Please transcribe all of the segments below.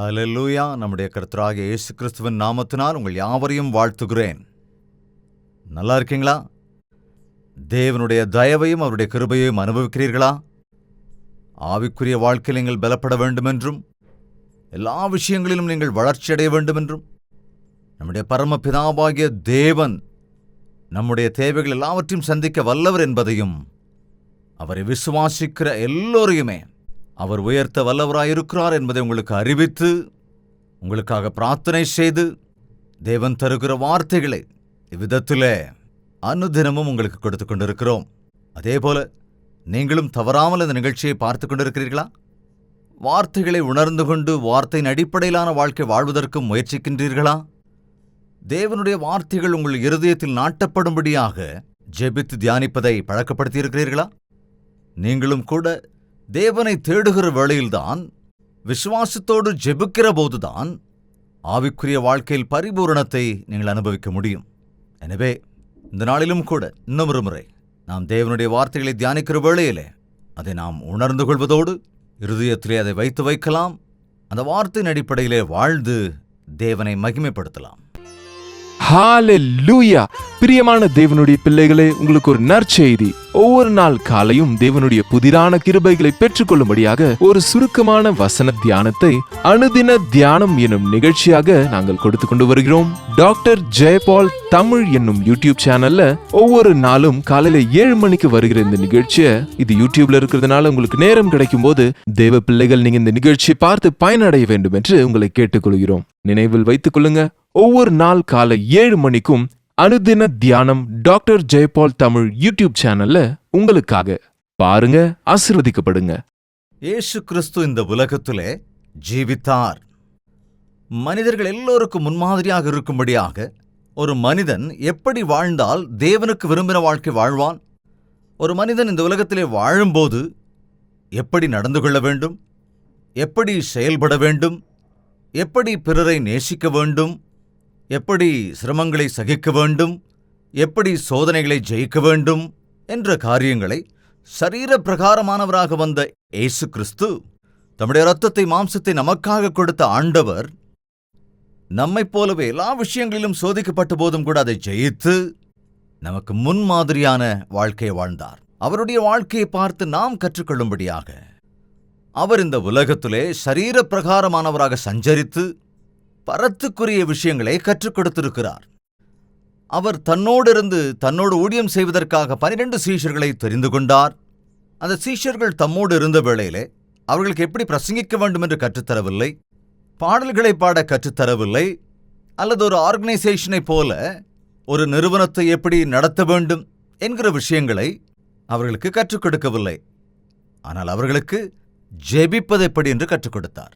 ஹல்லேலூயா. நம்முடைய கர்த்தராகிய இயேசு கிறிஸ்துவின் நாமத்தினால் உங்கள் யாவரையும் வாழ்த்துகிறேன். நல்லா இருக்கீங்களா? தேவனுடைய தயவையும் அவருடைய கிருபையையும் அனுபவிக்கிறீர்களா? ஆவிக்குரிய வாழ்க்கையில் நீங்கள் பலப்பட வேண்டுமென்றும் எல்லா விஷயங்களிலும் நீங்கள் வளர்ச்சியடைய வேண்டுமென்றும் நம்முடைய பரமபிதாவாகிய தேவன் நம்முடைய தேவைகள் எல்லாவற்றையும் சந்திக்க வல்லவர் என்பதையும் அவரை விசுவாசிக்கிற எல்லோரையுமே அவர் உயர்த்த வல்லவராயிருக்கிறார் என்பதை உங்களுக்கு அறிவித்து உங்களுக்காக பிரார்த்தனை செய்து தேவன் தருகிற வார்த்தைகளை இவ்விதத்திலே அனுதினமும் உங்களுக்கு கொடுத்து கொண்டிருக்கிறோம். அதேபோல நீங்களும் தவறாமல் இந்த நிகழ்ச்சியை பார்த்து கொண்டிருக்கிறீர்களா? வார்த்தைகளை உணர்ந்து கொண்டு வார்த்தையின் அடிப்படையிலான வாழ்க்கை வாழ்வதற்கு முயற்சிக்கின்றீர்களா? தேவனுடைய வார்த்தைகள் உங்கள் இருதயத்தில் நாட்டப்படும்படியாக ஜெபித்து தியானிப்பதை பழக்கப்படுத்தியிருக்கிறீர்களா? நீங்களும் கூட தேவனை தேடுகிற வேளையில்தான், விசுவாசத்தோடு ஜெபிக்கிற போதுதான் ஆவிக்குரிய வாழ்க்கையில் பரிபூரணத்தை நீங்கள் அனுபவிக்க முடியும். எனவே இந்த நாளிலும் கூட இன்னொரு முறை நாம் தேவனுடைய வார்த்தைகளை தியானிக்கிற வேளையிலே அதை நாம் உணர்ந்து கொள்வதோடு இருதயத்திலே அதை வைத்து வைக்கலாம். அந்த வார்த்தையின் அடிப்படையிலே வாழ்ந்து தேவனை மகிமைப்படுத்தலாம். ஹல்லேலூயா! பிரியமான தேவனுடைய பிள்ளைகளே, உங்களுக்கு ஒரு நற்செய்தி. ஒவ்வொரு நாள் காலையும் தேவனுடைய புதிரான கிருபைகளை பெற்றுக்கொள்ளும்படியாக ஒரு சுருக்கமான வசன தியானத்தை அனுதின தியானம் என்னும் நிகழ்ச்சியாக நாங்கள் கொடுத்து கொண்டு வருகிறோம். டாக்டர் ஜெயபால் தமிழ் என்னும் யூடியூப் சேனல்ல ஒவ்வொரு நாளும் காலையில 7 மணிக்கு வருகிற இந்த நிகழ்ச்சியை, இது யூடியூப்ல இருக்கிறதுனால உங்களுக்கு நேரம் கிடைக்கும் போது தேவ பிள்ளைகள் நீங்க இந்த நிகழ்ச்சியை பார்த்து பயனடைய வேண்டும் என்று உங்களை கேட்டுக்கொள்கிறோம். நினைவில் வைத்துக் கொள்ளுங்க, ஒவ்வொரு நாள் காலை 7 மணிக்கும் அனுதின தியானம் டாக்டர் ஜெயபால் தமிழ் யூடியூப் சேனல்ல உங்களுக்காக பாருங்க, ஆசீர்வதிக்கப்படுங்க. இயேசு கிறிஸ்து இந்த உலகத்திலே ஜீவித்தார். மனிதர்கள் எல்லோருக்கும் முன்மாதிரியாக இருக்கும்படியாக ஒரு மனிதன் எப்படி வாழ்ந்தால் தேவனுக்கு விரும்பின வாழ்க்கை வாழ்வான், ஒரு மனிதன் இந்த உலகத்திலே வாழும்போது எப்படி நடந்து கொள்ள வேண்டும், எப்படி செயல்பட வேண்டும், எப்படி பிறரை நேசிக்க வேண்டும், எப்படி சிரமங்களை சகிக்க வேண்டும், எப்படி சோதனைகளை ஜெயிக்க வேண்டும் என்ற காரியங்களை சரீர பிரகாரமானவராக வந்த இயேசு கிறிஸ்து, தம்முடைய இரத்தத்தை மாம்சத்தை நமக்காக கொடுத்த ஆண்டவர், நம்மைப் போலவே எல்லா விஷயங்களிலும் சோதிக்கப்பட்ட போதும் கூட அதை ஜெயித்து நமக்கு முன்மாதிரியான வாழ்க்கையை வாழ்ந்தார். அவருடைய வாழ்க்கையை பார்த்து நாம் கற்றுக்கொள்ளும்படியாக அவர் இந்த உலகத்திலே சரீர பிரகாரமானவராக சஞ்சரித்து பரத்துக்குரிய விஷயங்களை கற்றுக் கொடுத்திருக்கிறார். அவர் தன்னோடு ஊழியம் செய்வதற்காக 12 சீஷர்களை தெரிந்து கொண்டார். அந்த சீஷர்கள் தம்மோடு இருந்த வேளையிலே அவர்களுக்கு எப்படி பிரசங்கிக்க வேண்டும் என்று கற்றுத்தரவில்லை, பாடல்களை பாட கற்றுத்தரவில்லை, அல்லது ஒரு ஆர்கனைசேஷனை போல ஒரு நிறுவனத்தை எப்படி நடத்த வேண்டும் என்கிற விஷயங்களை அவர்களுக்கு கற்றுக் கொடுக்கவில்லை. ஆனால் அவர்களுக்கு ஜெபிப்பது எப்படி என்று கற்றுக் கொடுத்தார்.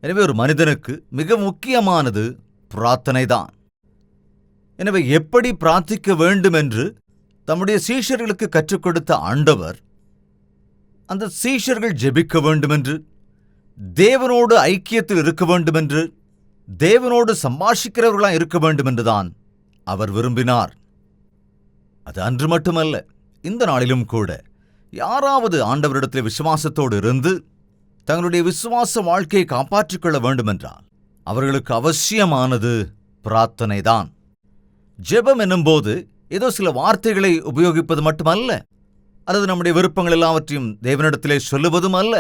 எனவே ஒரு மனிதனுக்கு மிக முக்கியமானது பிரார்த்தனைதான். எனவே எப்படி பிரார்த்திக்க வேண்டும் என்று தம்முடைய சீஷர்களுக்கு கற்றுக் கொடுத்த ஆண்டவர், அந்த சீஷர்கள் ஜெபிக்க வேண்டுமென்று, தேவனோடு ஐக்கியத்தில் இருக்க வேண்டுமென்று, தேவனோடு சம்பாஷிக்கிறவர்களாக இருக்க வேண்டுமென்றுதான் அவர் விரும்பினார். அது அன்று மட்டுமல்ல, இந்த நாளிலும் கூட யாராவது ஆண்டவரிடத்தில் விசுவாசத்தோடு இருந்து தங்களுடைய விசுவாச வாழ்க்கையை காப்பாற்றிக் கொள்ள வேண்டுமென்றால் அவர்களுக்கு அவசியமானது பிரார்த்தனைதான். ஜெபம் என்னும்போது ஏதோ சில வார்த்தைகளை உபயோகிப்பது மட்டுமல்ல, அல்லது நம்முடைய விருப்பங்கள் எல்லாவற்றையும் தேவனிடத்திலே சொல்லுவதும் அல்ல,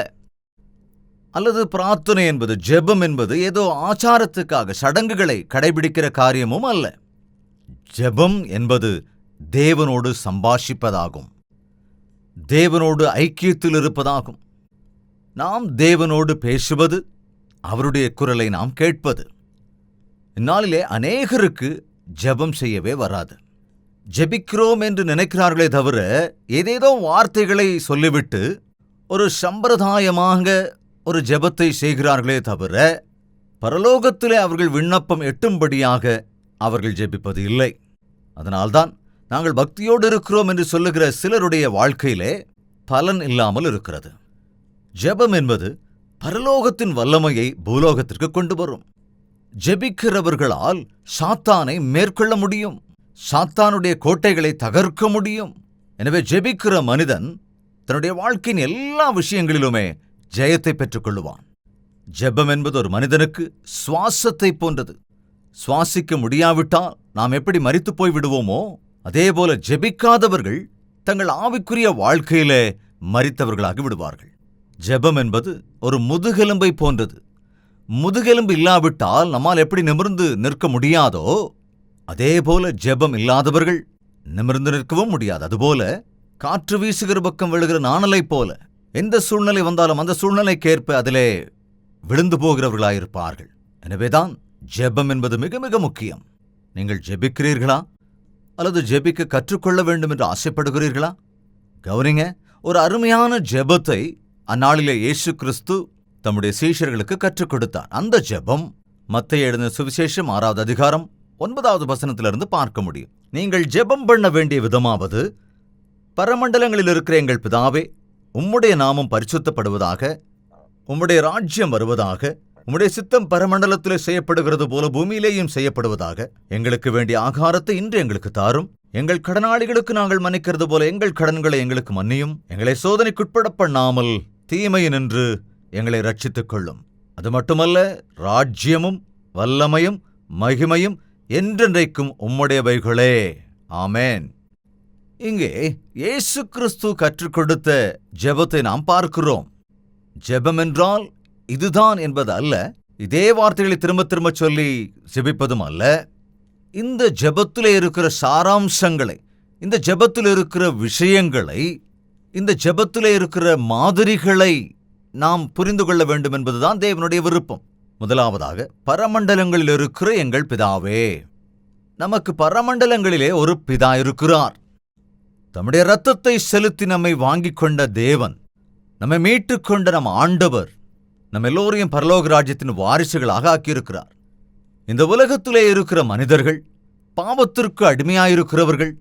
அல்லது பிரார்த்தனை என்பது, ஜெபம் என்பது ஏதோ ஆச்சாரத்துக்காக சடங்குகளை கடைபிடிக்கிற காரியமும் அல்ல. ஜெபம் என்பது தேவனோடு சம்பாஷிப்பதாகும், தேவனோடு ஐக்கியத்தில் இருப்பதாகும். நாம் தேவனோடு பேசுவது, அவருடைய குரலை நாம் கேட்பது. இந்நாளிலே அநேகருக்கு ஜெபம் செய்யவே வராது. ஜெபிக்கிறோம் என்று நினைக்கிறார்களே தவிர ஏதேதோ வார்த்தைகளை சொல்லிவிட்டு ஒரு சம்பிரதாயமாக ஒரு ஜெபத்தை செய்கிறார்களே தவிர பரலோகத்திலே அவர்கள் விண்ணப்பம் எட்டும்படியாக அவர்கள் ஜெபிப்பது இல்லை. அதனால்தான் நாங்கள் பக்தியோடு இருக்கிறோம் என்று சொல்லுகிற சிலருடைய வாழ்க்கையிலே பலன் இல்லாமல் இருக்கிறது. ஜெபம் என்பது பரலோகத்தின் வல்லமையை பூலோகத்திற்கு கொண்டு வரும். ஜெபிக்கிறவர்களால் சாத்தானை மேற்கொள்ள முடியும், சாத்தானுடைய கோட்டைகளை தகர்க்க முடியும். எனவே ஜெபிக்கிற மனிதன் தன்னுடைய வாழ்க்கையின் எல்லா விஷயங்களிலுமே ஜெயத்தை பெற்றுக் கொள்ளுவான். ஜெபம் என்பது ஒரு மனிதனுக்கு சுவாசத்தை போன்றது. சுவாசிக்க முடியாவிட்டால் நாம் எப்படி மரித்துப் போய் விடுவோமோ, அதேபோல ஜெபிக்காதவர்கள் தங்கள் ஆவிக்குரிய வாழ்க்கையிலே மரித்தவர்களாகி விடுவார்கள். ஜெபம் என்பது ஒரு முதுகெலும்பை போன்றது. முதுகெலும்பு இல்லாவிட்டால் நம்மால் எப்படி நிமிர்ந்து நிற்க முடியாதோ, அதேபோல ஜெபம் இல்லாதவர்கள் நிமிர்ந்து நிற்கவும் முடியாது. அதுபோல காற்று வீசுகிற பக்கம் விழுகிற நாணலை போல எந்த சூழ்நிலை வந்தாலும் அந்த சூழ்நிலைக்கேற்ப அதிலே விழுந்து போகிறவர்களாயிருப்பார்கள். எனவேதான் ஜெபம் என்பது மிக மிக முக்கியம். நீங்கள் ஜெபிக்கிறீர்களா அல்லது ஜெபிக்க கற்றுக்கொள்ள வேண்டும் என்று ஆசைப்படுகிறீர்களா? கவனிங்க, ஒரு அருமையான ஜெபத்தை அந்நாளிலே இயேசு கிறிஸ்து தம்முடைய சீஷர்களுக்கு கற்றுக் கொடுத்தார். அந்த ஜெபம் மத்தேயு எழுதின சுவிசேஷம் 6வது அதிகாரம் 9வது வசனத்திலிருந்து பார்க்க முடியும். நீங்கள் ஜெபம் பண்ண வேண்டிய விதமாவது, பரமண்டலங்களில் இருக்கிற எங்கள் பிதாவே, உம்முடைய நாமம் பரிசுத்தப்படுவதாக, உம்முடைய ராஜ்யம் வருவதாக, உம்முடைய சித்தம் பரமண்டலத்திலே செய்யப்படுகிறது போல பூமியிலேயும் செய்யப்படுவதாக. எங்களுக்கு வேண்டிய ஆகாரத்தை இன்று எங்களுக்கு தாரும். எங்கள் கடனாளிகளுக்கு நாங்கள் மன்னிக்கிறது போல எங்கள் கடன்களை எங்களுக்கு மன்னியும். எங்களை சோதனைக்குட்பட பண்ணாமல் தீமையினின்று எங்களை ரட்சித்துக் கொள்ளும். அது மட்டுமல்ல, ராஜ்யமும் வல்லமையும் மகிமையும் என்றென்றைக்கும் உம்முடையவைகளே. ஆமேன். இங்கே இயேசு கிறிஸ்து கற்றுக் கொடுத்த ஜெபத்தை நாம் பார்க்கிறோம். ஜெபம் என்றால் இதுதான் என்பது அல்ல, இதே வார்த்தைகளை திரும்ப திரும்ப சொல்லி ஜெபிப்பதும் அல்ல. இந்த ஜெபத்திலே இருக்கிற சாராம்சங்களை, இந்த ஜெபத்தில் இருக்கிற விஷயங்களை, இந்த ஜெபத்திலே இருக்கிற மாதிரிகளை நாம் புரிந்து கொள்ள வேண்டும் என்பதுதான் தேவனுடைய விருப்பம். முதலாவதாக, பரமண்டலங்களில் இருக்கிற எங்கள் பிதாவே. நமக்கு பரமண்டலங்களிலே ஒரு பிதா இருக்கிறார். தம்முடைய இரத்தத்தை செலுத்தி நம்மை வாங்கிக் கொண்ட தேவன், நம்மை மீட்டுக் கொண்ட நம் ஆண்டவர், நம்ம எல்லோரையும் பரலோக ராஜ்யத்தின் வாரிசுகளாக ஆக்கியிருக்கிறார். இந்த உலகத்திலே இருக்கிற மனிதர்கள், பாவத்திற்கு அடிமையாயிருக்கிறவர்கள்,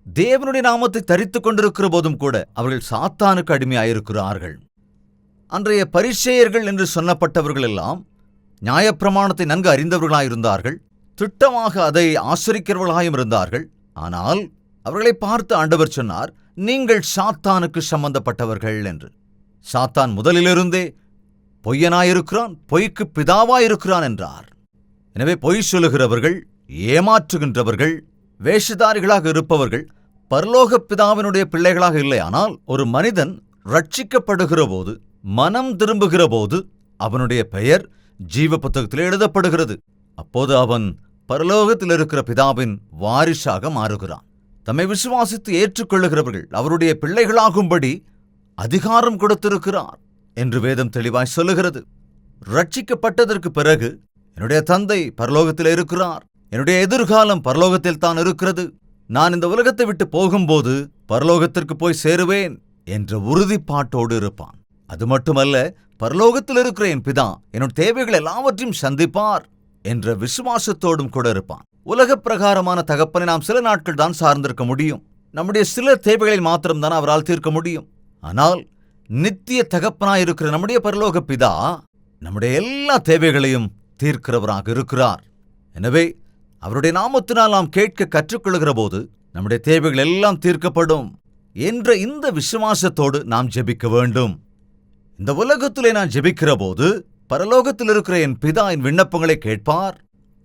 தேவனுடைய நாமத்தை தரித்துக் கொண்டிருக்கிற போதும் கூட அவர்கள் சாத்தானுக்கு அடிமையாயிருக்கிறார்கள். அன்றைய பரிசேயர்கள் என்று சொல்லப்பட்டவர்கள் எல்லாம் நியாயப்பிரமாணத்தை நன்கு அறிந்தவர்களாயிருந்தார்கள், திட்டமாக அதை ஆசரிக்கிறவர்களாயும் இருந்தார்கள். ஆனால் அவர்களை பார்த்து ஆண்டவர் சொன்னார், நீங்கள் சாத்தானுக்கு சம்பந்தப்பட்டவர்கள் என்று. சாத்தான் முதலிலிருந்தே பொய்யனாயிருக்கிறான், பொய்க்கு பிதாவாயிருக்கிறான் என்றார். எனவே பொய் சொல்லுகிறவர்கள், ஏமாற்றுகின்றவர்கள், வேஷதாரிகளாக இருப்பவர்கள் பரலோக பிதாவினுடைய பிள்ளைகளாக இல்லை. ஆனால் ஒரு மனிதன் ரட்சிக்கப்படுகிற போது, மனம் திரும்புகிற போது அவனுடைய பெயர் ஜீவ புத்தகத்தில் எழுதப்படுகிறது. அப்போது அவன் பரலோகத்தில் இருக்கிற பிதாவின் வாரிசாக மாறுகிறான். தம்மை விசுவாசித்து ஏற்றுக்கொள்ளுகிறவர்கள் அவருடைய பிள்ளைகளாகும்படி அதிகாரம் கொடுத்திருக்கிறார் என்று வேதம் தெளிவாய் சொல்லுகிறது. ரட்சிக்கப்பட்டதற்கு பிறகு என்னுடைய தந்தை பரலோகத்தில் இருக்கிறார், என்னுடைய எதிர்காலம் பரலோகத்தில் தான் இருக்கிறது, நான் இந்த உலகத்தை விட்டு போகும்போது பரலோகத்திற்கு போய் சேருவேன் என்ற உறுதிப்பாட்டோடு இருப்பான். அது மட்டுமல்ல, பரலோகத்தில் இருக்கிற என் பிதா என்னுடைய தேவைகள் எல்லாவற்றையும் சந்திப்பார் என்ற விசுவாசத்தோடும் கூட இருப்பான். உலக பிரகாரமான தகப்பனை நாம் சில நாட்கள் தான் சார்ந்திருக்க முடியும். நம்முடைய சில தேவைகளை மாத்திரம்தான் அவரால் தீர்க்க முடியும். ஆனால் நித்திய தகப்பனாயிருக்கிற நம்முடைய பரலோக பிதா நம்முடைய எல்லா தேவைகளையும் தீர்க்கிறவராக இருக்கிறார். எனவே அவருடைய நாமத்தினால் நாம் கேட்க கற்றுக்கொள்கிற போது நம்முடைய தேவைகள் எல்லாம் தீர்க்கப்படும் என்ற இந்த விசுவாசத்தோடு நாம் ஜெபிக்க வேண்டும். இந்த உலகத்திலே நான் ஜெபிக்கிற போது பரலோகத்தில் இருக்கிற என் பிதா என் விண்ணப்பங்களை கேட்பார்,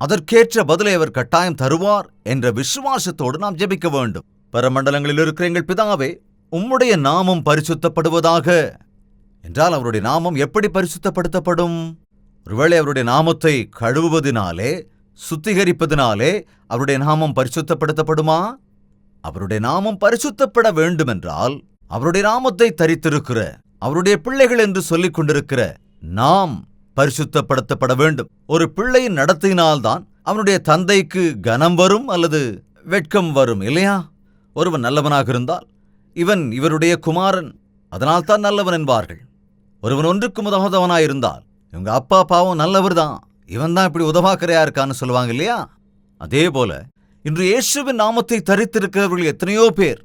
அதற்கேற்ற பதிலை அவர் கட்டாயம் தருவார் என்ற விசுவாசத்தோடு நாம் ஜெபிக்க வேண்டும். பரமண்டலங்களில் இருக்கிற எங்கள் பிதாவே, உம்முடைய நாமம் பரிசுத்தப்படுவதாக என்றால் அவருடைய நாமம் எப்படி பரிசுத்தப்படுத்தப்படும்? ஒருவேளை அவருடைய நாமத்தை கழுவுவதினாலே, சுத்திகரிப்பதினாலே அவருடைய நாமம் பரிசுத்தப்படுத்தப்படுமா? அவருடைய நாமம் பரிசுத்தப்பட வேண்டுமென்றால் அவருடைய நாமத்தை தரித்திருக்கிற அவருடைய பிள்ளைகள் என்று சொல்லிக் கொண்டிருக்கிற நாம் பரிசுத்தப்படுத்தப்பட வேண்டும். ஒரு பிள்ளையின் நடத்தையினால்தான் அவனுடைய தந்தைக்கு கனம் வரும் அல்லது வெட்கம் வரும், இல்லையா? ஒருவன் நல்லவனாக இருந்தால் இவன் இவருடைய குமாரன், அதனால்தான் நல்லவன் என்பார்கள். ஒருவன் ஒன்றுக்கும் உதவாதவனாயிருந்தால் இவங்க அப்பா பாவம் நல்லவர் தான், இவன் தான் இப்படி உதவாக்கரையா இருக்கான்னு சொல்லுவாங்க, இல்லையா? அதே போல இன்று இயேசுவின் நாமத்தை தரித்திருக்கிறவர்கள் எத்தனையோ பேர்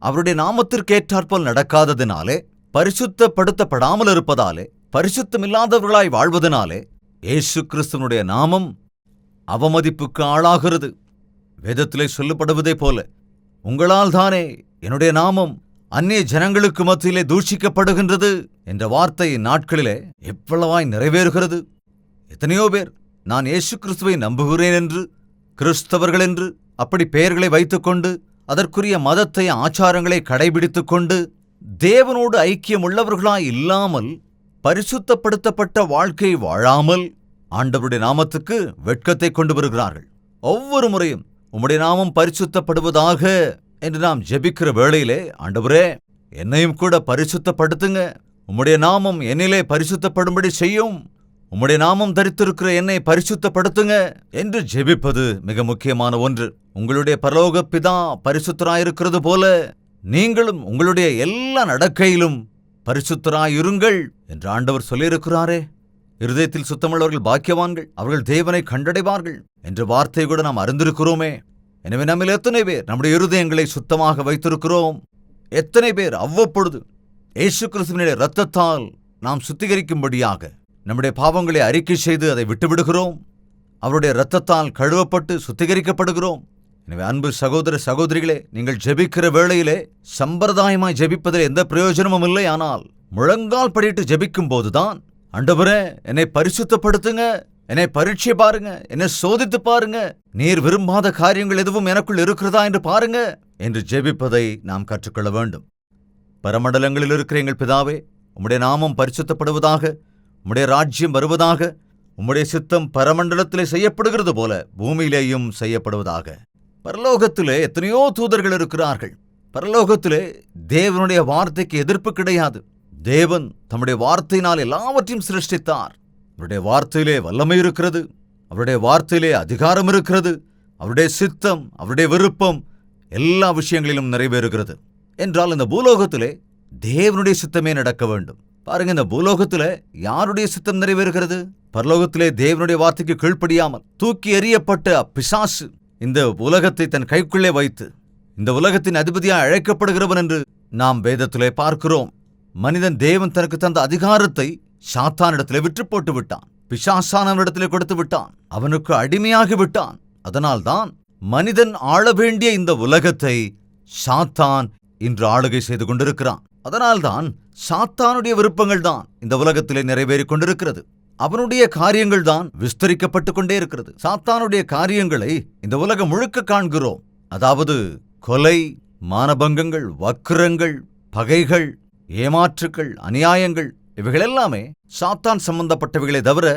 அவருடைய நாமத்திற்கேற்றாற்போல் நடக்காததினாலே, பரிசுத்தப்படுத்தப்படாமல் இருப்பதாலே, பரிசுத்தமில்லாதவர்களாய் வாழ்வதனாலே இயேசு கிறிஸ்துவனுடைய நாமம் அவமதிப்புக்கு ஆளாகிறது. வேதத்திலே சொல்லப்படுவதே போல, உங்களால் தானே என்னுடைய நாமம் அந்நிய ஜனங்களுக்கு மத்தியிலே தூஷிக்கப்படுகின்றது என்ற வார்த்தை நாட்களிலே எவ்வளவாய் நிறைவேறுகிறது. எத்தனையோ பேர் நான் இயேசு கிறிஸ்துவை நம்புகிறேன் என்று, கிறிஸ்தவர்கள் என்று அப்படி பெயர்களை வைத்துக்கொண்டு அதற்குரிய மதத்தை ஆச்சாரங்களை கடைபிடித்துக் கொண்டு தேவனோடு ஐக்கியம் உள்ளவர்களாய் இல்லாமல் பரிசுத்தப்படுத்தப்பட்ட வாழ்க்கையை வாழாமல் ஆண்டவருடைய நாமத்துக்கு வெட்கத்தை கொண்டு வருகிறார்கள். ஒவ்வொரு முறையும் உம்முடைய நாமம் பரிசுத்தப்படுவதாக என்று நாம் ஜெபிக்கிற வேளையிலே, ஆண்டவரே என்னையும் கூட பரிசுத்தப்படுத்துங்க, உம்முடைய நாமம் என்னிலே பரிசுத்தப்படும்படி செய்யும், உம்முடைய நாமம் தரித்திருக்கிற என்னை பரிசுத்தப்படுத்துங்க என்று ஜெபிப்பது மிக முக்கியமான ஒன்று. உங்களுடைய பரலோக பிதா பரிசுத்தராயிருக்கிறது போல நீங்களும் உங்களுடைய எல்லா நடக்கையிலும் பரிசுத்தராயிருங்கள் என்று ஆண்டவர் சொல்லியிருக்கிறாரே. இருதயத்தில் சுத்தமுள்ளவர்கள் பாக்கியவான்கள், அவர்கள் தேவனை கண்டடைவார்கள் என்ற வார்த்தையை கூட நாம் அறிந்திருக்கிறோமே. எனவே நம்மில் எத்தனை பேர் நம்முடைய இருதயங்களை சுத்தமாக வைத்திருக்கிறோம்? எத்தனை பேர் அவ்வப்பொழுது இயேசு கிறிஸ்துவினுடைய இரத்தத்தால் நாம் சுத்திகரிக்கும்படியாக நம்முடைய பாவங்களை அறிக்கை செய்து அதை விட்டுவிடுகிறோம்? அவருடைய இரத்தத்தால் கழுவப்பட்டு சுத்திகரிக்கப்படுகிறோம். எனவே அன்பு சகோதர சகோதரிகளே, நீங்கள் ஜெபிக்கிற வேளையிலே சம்பிரதாயமாய் ஜெபிப்பதில் எந்த பிரயோஜனமும் இல்லை. ஆனால் முழங்கால் படிட்டு ஜெபிக்கும் போதுதான், ஆண்டவரே என்னை பரிசுத்தப்படுத்துங்க, என்னை பரீட்சை பாருங்க, என்னை சோதித்து பாருங்க, நீர் விரும்பாத காரியங்கள் எதுவும் எனக்குள் இருக்கிறதா என்று பாருங்க என்று ஜெபிப்பதை நாம் கற்றுக்கொள்ள வேண்டும். பரமண்டலங்களில் இருக்கிற எங்கள் பிதாவே, உம்முடைய நாமம் பரிசுத்தப்படுவதாக, உம்முடைய ராஜ்யம் வருவதாக, உம்முடைய சித்தம் பரமண்டலத்திலே செய்யப்படுகிறது போல பூமியிலேயும் செய்யப்படுவதாக. பரலோகத்திலே எத்தனையோ தூதர்கள் இருக்கிறார்கள். பரலோகத்திலே தேவனுடைய வார்த்தைக்கு எதிர்ப்பு கிடையாது. தேவன் தம்முடைய வார்த்தையினால் எல்லாவற்றையும் சிருஷ்டித்தார். அவருடைய வார்த்தையிலே வல்லமை இருக்கிறது, அவருடைய வார்த்தையிலே அதிகாரம் இருக்கிறது, அவருடைய சித்தம், அவருடைய விருப்பம் எல்லா விஷயங்களிலும் நிறைவேறுகிறது. என்றால் இந்த பூலோகத்திலே தேவனுடைய சித்தமே நடக்க வேண்டும். பாருங்க, இந்த பூலோகத்திலே யாருடைய சித்தம் நிறைவேறுகிறது? பரலோகத்திலே தேவனுடைய வார்த்தைக்கு கீழ்ப்படியாமல் தூக்கி எறியப்பட்ட பிசாசு இந்த உலகத்தை தன் கைக்குள்ளே வைத்து இந்த உலகத்தின் அதிபதியாய் அழைக்கப்படுகிறவன் என்று நாம் வேதத்திலே பார்க்கிறோம். மனிதன் தேவன் தனக்கு தந்த அதிகாரத்தை சாத்தானிடத்திலே விற்று போட்டு விட்டான், பிசாசானவனிடத்திலே கொடுத்து விட்டான், அவனுக்கு அடிமையாகி விட்டான். அதனால்தான் மனிதன் ஆள வேண்டிய இந்த உலகத்தை சாத்தான் இன்று ஆளுகை செய்து கொண்டிருக்கிறான். அதனால்தான் சாத்தானுடைய விருப்பங்கள் தான் இந்த உலகத்திலே நிறைவேறிக் கொண்டிருக்கிறது. அவனுடைய காரியங்கள் தான் விஸ்தரிக்கப்பட்டுக் கொண்டே இருக்கிறது. சாத்தானுடைய காரியங்களை இந்த உலகம் முழுக்க காண்கிறோம். அதாவது கொலை, மானபங்கங்கள், வக்கிரங்கள், பகைகள், ஏமாற்றுக்கள், அநியாயங்கள், இவைகள் எல்லாமே சாத்தான் சம்பந்தப்பட்டவைகளை தவிர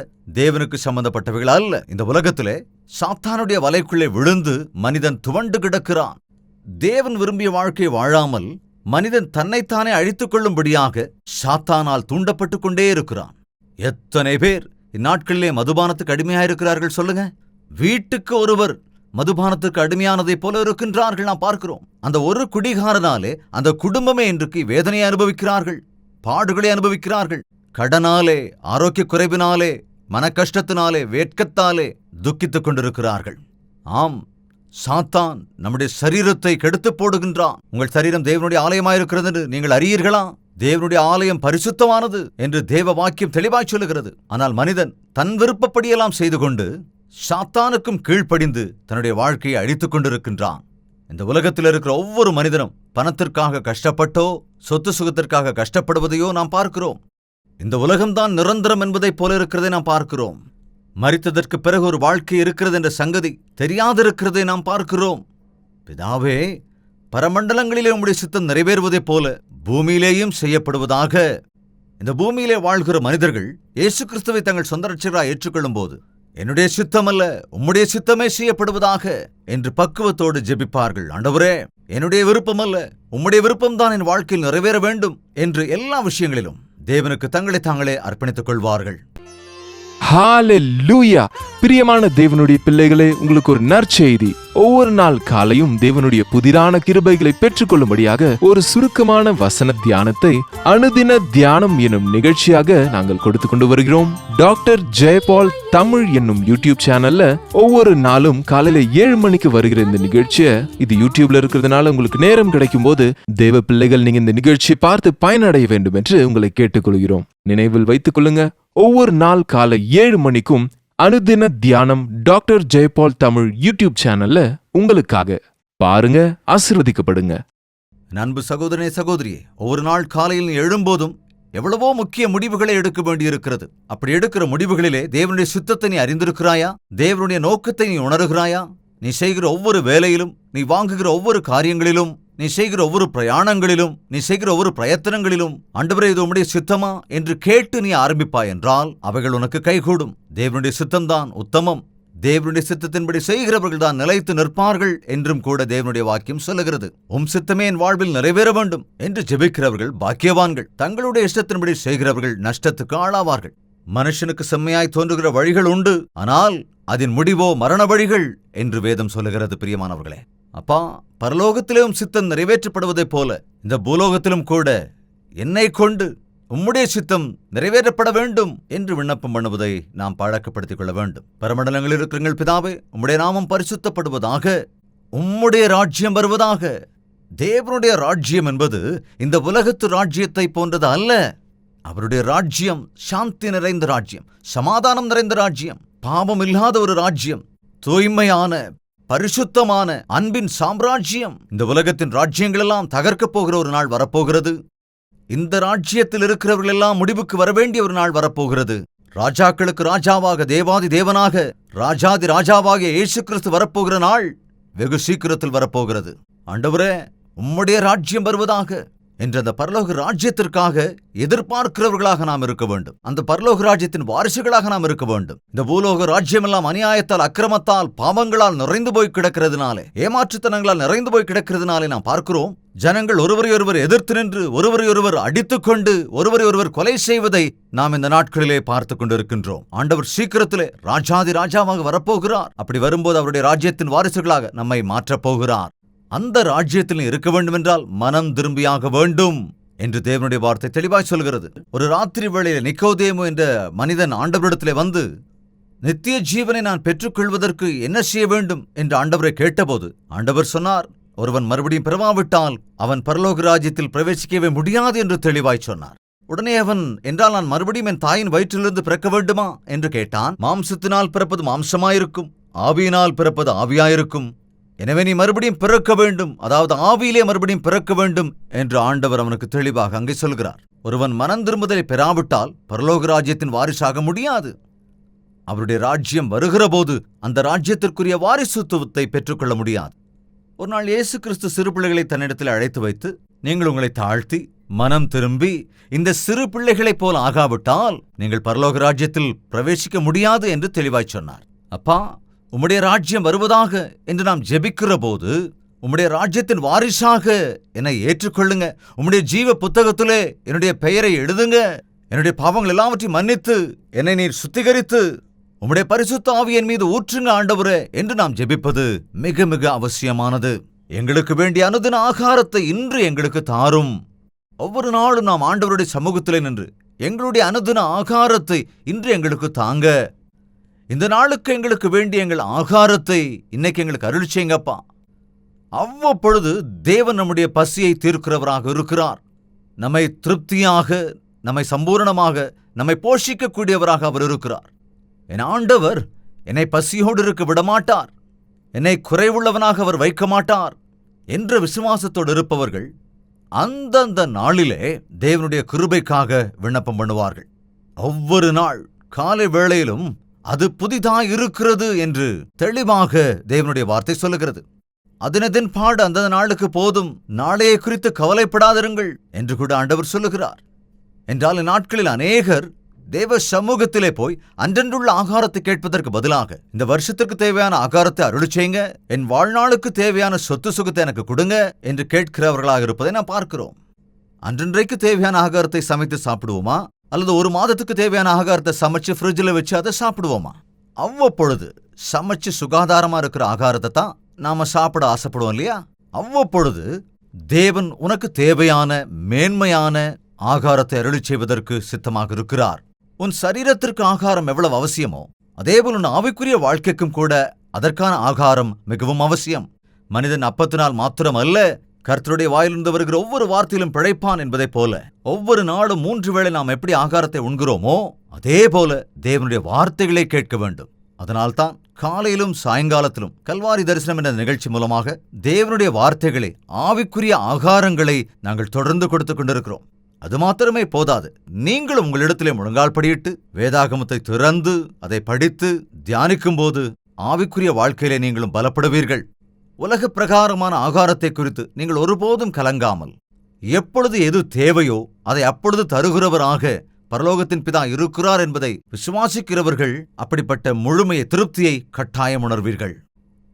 தேவனுக்கு சம்பந்தப்பட்டவைகள் அல்ல. இந்த உலகத்திலே சாத்தானுடைய வலைக்குள்ளே விழுந்து மனிதன் துவண்டு கிடக்கிறான். தேவன் விரும்பிய வாழ்க்கையை வாழாமல் மனிதன் தன்னைத்தானே அழித்துக் கொள்ளும்படியாக சாத்தானால் தூண்டப்பட்டுக் கொண்டே இருக்கிறான். எத்தனை பேர் இந்நாட்களிலே மதுபானத்துக்கு அடிமையாயிருக்கிறார்கள் சொல்லுங்க. வீட்டுக்கு ஒருவர் மதுபானத்துக்கு அடிமையானதைப் போல இருக்கின்றார்கள் நாம் பார்க்கிறோம். அந்த ஒரு குடிகாரனாலே அந்த குடும்பமே இன்றைக்கு வேதனையை அனுபவிக்கிறார்கள், பாடுகளை அனுபவிக்கிறார்கள். கடனாலே, ஆரோக்கிய குறைவினாலே, மன கஷ்டத்தினாலே, வேட்கத்தாலே துக்கித்துக் கொண்டிருக்கிறார்கள். ஆம், சாத்தான் நம்முடைய சரீரத்தை கெடுத்து போடுகின்றான். உங்கள் சரீரம் தேவனுடைய ஆலயமாயிருக்கிறது என்று நீங்கள் அறியீர்களா? தேவனுடைய ஆலயம் பரிசுத்தமானது என்று தேவ வாக்கியம் தெளிவாய் சொல்லுகிறது. ஆனால் மனிதன் தன் விருப்பப்படியெல்லாம் செய்து கொண்டு சாத்தானுக்கும் கீழ்ப்படிந்து தன்னுடைய வாழ்க்கையை அழித்துக் கொண்டிருக்கின்றான். இந்த உலகத்தில் இருக்கிற ஒவ்வொரு மனிதனும் பணத்திற்காக கஷ்டப்பட்டோ சொத்து சுகத்திற்காக கஷ்டப்படுவதையோ நாம் பார்க்கிறோம். இந்த உலகம்தான் நிரந்தரம் என்பதைப் போல இருக்கிறதை நாம் பார்க்கிறோம். மரித்ததற்கு பிறகு ஒரு வாழ்க்கை இருக்கிறது என்ற சங்கதி தெரியாதிருக்கிறதை நாம் பார்க்கிறோம். பிதாவே, பரமண்டலங்களிலே உம்முடைய சித்தம் நிறைவேறுவதைப் போல பூமியிலேயும் செய்யப்படுவதாக. இந்த பூமியிலே வாழ்கிற மனிதர்கள் இயேசு கிறிஸ்துவை தங்கள் சொந்த ரட்சகராய் ஏற்றுக்கொள்ளும் போது, என்னுடைய சித்தம் அல்ல உம்முடைய சித்தமே செய்யப்படுவதாக என்று பக்குவத்தோடு ஜெபிப்பார்கள். ஆண்டவரே, என்னுடைய விருப்பம் அல்ல உம்முடைய விருப்பம்தான் என் வாழ்க்கையில் நிறைவேற வேண்டும் என்று எல்லா விஷயங்களிலும் தேவனுக்கு தங்களை தாங்களே அர்ப்பணித்துக் கொள்வார்கள். ஹalleluya! பிரியமான தேவனுடைய பிள்ளைகளே, உங்களுக்கு ஒரு நற்செய்தி. ஒவ்வொரு நாள் காலையும் தேவனுடைய புதிரான கிருபைகளை பெற்றுக்கொள்ளும்படியாக ஒரு சுருக்கமான வசன தியானத்தை அனுதின தியானம் என்னும் நிகழ்ச்சியாக நாங்கள் கொடுத்து கொண்டு வருகிறோம். டாக்டர் ஜெயபால் தமிழ் என்னும் யூடியூப் சேனல்ல ஒவ்வொரு நாளும் காலையில 7 மணிக்கு வருகிற இந்த நிகழ்ச்சியை, இது யூடியூப்ல இருக்கிறதுனால உங்களுக்கு நேரம் கிடைக்கும் போது தேவ பிள்ளைகள் நீங்க இந்த நிகழ்ச்சியை பார்த்து பயனடைய வேண்டும் என்று உங்களை கேட்டுக்கொள்கிறோம். நினைவில் வைத்துக் கொள்ளுங்க, ஒவ்வொரு நாள் காலை 7 மணிக்கும் அனுதின தியானம் டாக்டர் ஜெயபால் தமிழ் யூடியூப் சேனல்ல உங்களுக்காக பாருங்க, ஆசீர்வதிக்கப்படுங்க. என் அன்பு சகோதரனே, சகோதரியே, ஒவ்வொரு நாள் காலையில் நீ எழும்போதும் எவ்வளவோ முக்கிய முடிவுகளை எடுக்க வேண்டியிருக்கிறது. அப்படி எடுக்கிற முடிவுகளிலே தேவனுடைய சித்தத்தை நீ அறிந்திருக்கிறாயா? தேவனுடைய நோக்கத்தை நீ உணர்கிறாயா? நீ செய்கிற ஒவ்வொரு வேலையிலும், நீ வாங்குகிற ஒவ்வொரு காரியங்களிலும், நீ செய்கிற ஒவ்வொரு பிரயாணங்களிலும், நீ செய்கிற ஒவ்வொரு பிரயத்தனங்களிலும், ஆண்டவரே இது உம்முடைய சித்தமா என்று கேட்டு நீ ஆரம்பிப்பாய் என்றால் அவைகள் உனக்கு கைகூடும். தேவனுடைய சித்தம்தான் உத்தமம். தேவனுடைய சித்தத்தின்படி செய்கிறவர்கள் தான் நிலைத்து நிற்பார்கள் என்றும் கூட தேவனுடைய வாக்கியம் சொல்லுகிறது. உம் சித்தமே என் வாழ்வில் நிறைவேற வேண்டும் என்று ஜெபிக்கிறவர்கள் பாக்கியவான்கள். தங்களுடைய இஷ்டத்தின்படி செய்கிறவர்கள் நஷ்டத்துக்கு ஆளாவார்கள். மனுஷனுக்கு செம்மையாய் தோன்றுகிற வழிகள் உண்டு, ஆனால் அதன் முடிவோ மரண வழிகள் என்று வேதம் சொல்லுகிறது. பிரியமானவர்களே, அப்பா, பரலோகத்திலும் சித்தம் நிறைவேற்றப்படுவதைப் போல இந்த பூலோகத்திலும் கூட என்னை கொண்டு உம்முடைய சித்தம் நிறைவேற்றப்பட வேண்டும் என்று விண்ணப்பம் பண்ணுவதை நாம் பழக்கப்படுத்திக் கொள்ள வேண்டும். பரமண்டலங்களில் இருக்கிற பிதாவே, உம்முடைய நாமம் பரிசுத்தப்படுவதாக, உம்முடைய ராஜ்யம் வருவதாக. தேவனுடைய ராஜ்யம் என்பது இந்த உலகத்து ராஜ்யத்தை போன்றது அல்ல. அவருடைய ராஜ்யம் சாந்தி நிறைந்த ராஜ்யம், சமாதானம் நிறைந்த ராஜ்யம், பாவம் இல்லாத ஒரு ராஜ்யம், தூய்மையான பரிசுத்தமான அன்பின் சாம்ராஜ்யம். இந்த உலகத்தின் ராஜ்யங்கள் எல்லாம் தகர்க்கப் போகிற ஒரு நாள் வரப்போகிறது. இந்த ராஜ்யத்தில் இருக்கிறவர்கள் எல்லாம் முடிவுக்கு வரவேண்டிய ஒரு நாள் வரப்போகிறது. ராஜாக்களுக்கு ராஜாவாக, தேவாதி தேவனாக, ராஜாதி ராஜாவாகிய இயேசு கிறிஸ்து வரப்போகிற நாள் வெகு சீக்கிரத்தில் வரப்போகிறது. ஆண்டவரே, உம்முடைய ராஜ்யம் வருவதாக என்ற அந்த பரலோக ராஜ்யத்திற்காக எதிர்பார்க்கிறவர்களாக நாம் இருக்க வேண்டும். அந்த பரலோக ராஜ்யத்தின் வாரிசுகளாக நாம் இருக்க வேண்டும். இந்த பூலோக ராஜ்யமெல்லாம் அநியாயத்தால், அக்கிரமத்தால், பாவங்களால் நிறைந்து போய் கிடக்கிறதுனாலே, ஏமாற்றுத்தனங்களால் நிறைந்து போய் கிடக்கிறதுனாலே நாம் பார்க்கிறோம், ஜனங்கள் ஒருவரையொருவர் எதிர்த்து நின்று ஒருவரையொருவர் அடித்துக்கொண்டு ஒருவரையொருவர் கொலை செய்வதை நாம் இந்த நாட்களிலே பார்த்து கொண்டிருக்கின்றோம். ஆண்டவர் சீக்கிரத்திலே ராஜாதி ராஜாவாக வரப்போகிறார். அப்படி வரும்போது அவருடைய ராஜ்யத்தின் வாரிசுகளாக நம்மை மாற்றப் போகிறார். அந்த ராஜ்யத்தில் இருக்க வேண்டும் என்றால் மனம் திரும்பியாக வேண்டும் என்று தேவனுடைய வார்த்தை தெளிவாய் சொல்கிறது. ஒரு ராத்திரி வேளையில் நிக்கோதேமு என்ற மனிதன் ஆண்டவரிடத்திலே வந்து, நித்திய ஜீவனை நான் பெற்றுக்கொள்வதற்கு என்ன செய்ய வேண்டும் என்று ஆண்டவரை கேட்டபோது ஆண்டவர் சொன்னார், ஒருவன் மறுபடியும் பிறவாவிட்டால் அவன் பரலோக ராஜ்யத்தில் பிரவேசிக்கவே முடியாது என்று தெளிவாய் சொன்னார். உடனே அவன், என்றால் நான் மறுபடியும் என் தாயின் வயிற்றிலிருந்து பிறக்க வேண்டுமா என்று கேட்டான். மாம்சத்தினால் பிறப்பது மாம்சமாயிருக்கும், ஆவியினால் பிறப்பது ஆவியாயிருக்கும். எனவே நீ மறுபடியும் பிறக்க வேண்டும், அதாவது ஆவியிலே மறுபடியும் பிறக்க வேண்டும் என்று ஆண்டவர் அவனுக்கு தெளிவாக அங்கே சொல்கிறார். ஒருவன் மனம் திரும்புதலை பெறாவிட்டால் பரலோக ராஜ்யத்தின் வாரிசாக முடியாது. அவருடைய ராஜ்யம் வருகிற போது அந்த ராஜ்யத்திற்குரிய வாரிசுத்துவத்தை பெற்றுக்கொள்ள முடியாது. ஒரு நாள் இயேசு கிறிஸ்து சிறு பிள்ளைகளை தன்னிடத்தில் அழைத்து வைத்து, நீங்கள் உங்களை தாழ்த்தி மனம் திரும்பி இந்த சிறு பிள்ளைகளைப் போல் ஆகாவிட்டால் நீங்கள் பரலோக ராஜ்யத்தில் பிரவேசிக்க முடியாது என்று தெளிவாய் சொன்னார். அப்பா, உம்முடைய ராஜ்யம் வருவதாக என்று நாம் ஜெபிக்கிற போது, உம்முடைய ராஜ்யத்தின் வாரிசாக என்னை ஏற்றுக்கொள்ளுங்க, உம்முடைய ஜீவ புத்தகத்திலே என்னுடைய பெயரை எழுதுங்க, என்னுடைய பாவங்கள் எல்லாவற்றையும் மன்னித்து என்னை நீர் சுத்திகரித்து உம்முடைய பரிசுத்த ஆவியின் மீது ஊற்றுங்க ஆண்டவரே என்று நாம் ஜெபிப்பது மிக மிக அவசியமானது. எங்களுக்கு வேண்டிய அனுதின ஆகாரத்தை இன்று எங்களுக்கு தாரும். ஒவ்வொரு நாளும் நாம் ஆண்டவருடைய சமூகத்திலே நின்று எங்களுடைய அனுதின ஆகாரத்தை இன்று எங்களுக்கு தாங்க. இந்த நாளுக்கு எங்களுக்கு வேண்டிய எங்கள் ஆகாரத்தை இன்னைக்கு எங்களுக்கு அருள் செய்யுங்கப்பா. அவ்வப்பொழுது தேவன் நம்முடைய பசியை தீர்க்கிறவராக இருக்கிறார். நம்மை திருப்தியாக, நம்மை சம்பூரணமாக, நம்மை போஷிக்கக்கூடியவராக அவர் இருக்கிறார். என் ஆண்டவர் என்னை பசியோடு இருக்க விடமாட்டார், என்னை குறைவுள்ளவனாக அவர் வைக்க மாட்டார் என்ற விசுவாசத்தோடு இருப்பவர்கள் அந்தந்த நாளிலே தேவனுடைய கிருபைக்காக விண்ணப்பம் பண்ணுவார்கள். ஒவ்வொரு நாள் காலை வேளையிலும் அது புதிதாய் இருக்கிறது என்று தெளிவாக தேவனுடைய வார்த்தை சொல்லுகிறது. அதனதின் பாடு அந்த நாளுக்கு போதும், நாளையை குறித்து கவலைப்படாதிருங்கள் என்று கூட ஆண்டவர் சொல்லுகிறார். என்றால் இந்நாட்களில் அநேகர் தேவ சமூகத்திலே போய் அன்றன்றுள்ள ஆகாரத்தை கேட்பதற்கு பதிலாக, இந்த வருஷத்திற்கு தேவையான ஆகாரத்தை அருள் செய்யுங்க, என் வாழ்நாளுக்கு தேவையான சொத்து சுகத்தை எனக்கு கொடுங்க என்று கேட்கிறவர்களாக இருப்பதை நாம் பார்க்கிறோம். அன்றன்றைக்கு தேவையான ஆகாரத்தை சமைத்து சாப்பிடுவோமா, அல்லது ஒரு மாதத்துக்கு தேவையான ஆகாரத்தை சமைச்சு ஃப்ரிட்ஜில் வச்சு அதை சாப்பிடுவோமா? அவ்வப்பொழுது சமைச்சு சுகாதாரமா இருக்கிற ஆகாரத்தை தான் நாம சாப்பிட ஆசைப்படுவோம் இல்லையா? அவ்வப்பொழுது தேவன் உனக்கு தேவையான மேன்மையான ஆகாரத்தை அருளி செய்வதற்கு சித்தமாக இருக்கிறார். உன் சரீரத்திற்கு ஆகாரம் எவ்வளவு அவசியமோ அதேபோல் உன் ஆவிக்குரிய வாழ்க்கைக்கும் கூட அதற்கான ஆகாரம் மிகவும் அவசியம். மனிதன் அப்பத்தினால் மாத்திரம் அல்ல, கர்த்தருடைய வாயிலிருந்து வருகிற ஒவ்வொரு வார்த்தையிலும் பிழைப்பான் என்பதைப் போல ஒவ்வொரு நாளும் 3 வேளை நாம் எப்படி ஆகாரத்தை உண்கிறோமோ அதே போல தேவனுடைய வார்த்தைகளை கேட்க வேண்டும். அதனால்தான் காலையிலும் சாயங்காலத்திலும் கல்வாரி தரிசனம் என்ற நிகழ்ச்சி மூலமாக தேவனுடைய வார்த்தைகளை, ஆவிக்குரிய ஆகாரங்களை நாங்கள் தொடர்ந்து கொடுத்துக் கொண்டிருக்கிறோம். அது மாத்திரமே போதாது, நீங்களும் உங்களிடத்திலே முழங்கால் படியிட்டு வேதாகமத்தை திறந்து அதை படித்து தியானிக்கும் போது ஆவிக்குரிய வாழ்க்கையிலே நீங்களும் பலப்படுவீர்கள். உலக பிரகாரமான ஆகாரத்தை குறித்து நீங்கள் ஒருபோதும் கலங்காமல், எப்பொழுது எது தேவையோ அதை அப்பொழுது தருகிறவராக பரலோகத்தின் பிதா இருக்கிறார் என்பதை விசுவாசிக்கிறவர்கள் அப்படிப்பட்ட முழுமையை, திருப்தியை கட்டாயம் உணர்வீர்கள்.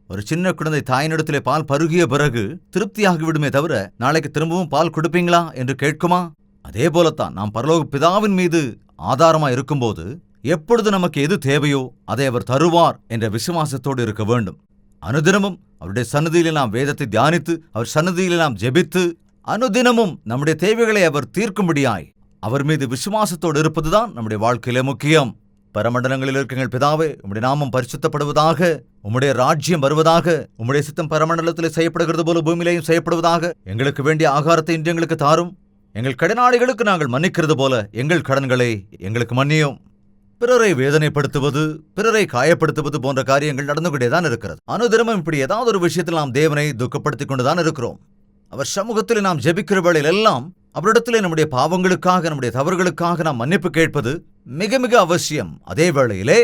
ஒரு சின்ன குழந்தை தாயினிடத்திலே பால் பருகிய பிறகு திருப்தியாகிவிடுமே தவிர நாளைக்கு திரும்பவும் பால் கொடுப்பீங்களா என்று கேட்குமா? அதே போலத்தான் நாம் பரலோக பிதாவின் மீது ஆதாரமா இருக்கும்போது எப்பொழுது நமக்கு எது தேவையோ அதை அவர் தருவார் என்ற விசுவாசத்தோடு இருக்க வேண்டும். அனுதினமும் அவருடைய சன்னதியிலே நாம் வேதத்தை தியானித்து, அவர் சன்னதியிலே நாம் ஜெபித்து, அனுதினமும் நம்முடைய தேவைகளை அவர் தீர்க்கும்படியாய் அவர் மீது விசுவாசத்தோடு இருப்பதுதான் நம்முடைய வாழ்க்கையிலே முக்கியம். பரமண்டலங்களில் இருக்கிற எங்கள் பிதாவே, உம்முடைய நாமம் பரிசுத்தப்படுவதாக, உம்முடைய ராஜ்யம் வருவதாக, உம்முடைய சித்தம் பரமண்டலத்திலே செய்யப்படுகிறது போல பூமியிலேயும் செய்யப்படுவதாக. எங்களுக்கு வேண்டிய ஆகாரத்தை இன்று எங்களுக்கு தாரும். எங்கள் கடனாளிகளுக்கு நாங்கள் மன்னிக்கிறது போல எங்கள் கடன்களை எங்களுக்கு மன்னியும். பிறரை வேதனைப்படுத்துவது, பிறரை காயப்படுத்துவது போன்ற காரியங்கள் நடந்து கொண்டேதான் இருக்கிறது. அனுதினமும் இப்படி ஏதாவது ஒரு விஷயத்தில் நாம் தேவனை துக்கப்படுத்திக் கொண்டுதான் இருக்கிறோம். அவர் சமூகத்திலே நாம் ஜெபிக்கிற வேளையில் எல்லாம் அவரிடத்திலே நம்முடைய பாவங்களுக்காக, நம்முடைய தவறுகளுக்காக நாம் மன்னிப்பு கேட்பது மிக மிக அவசியம். அதே வேளையிலே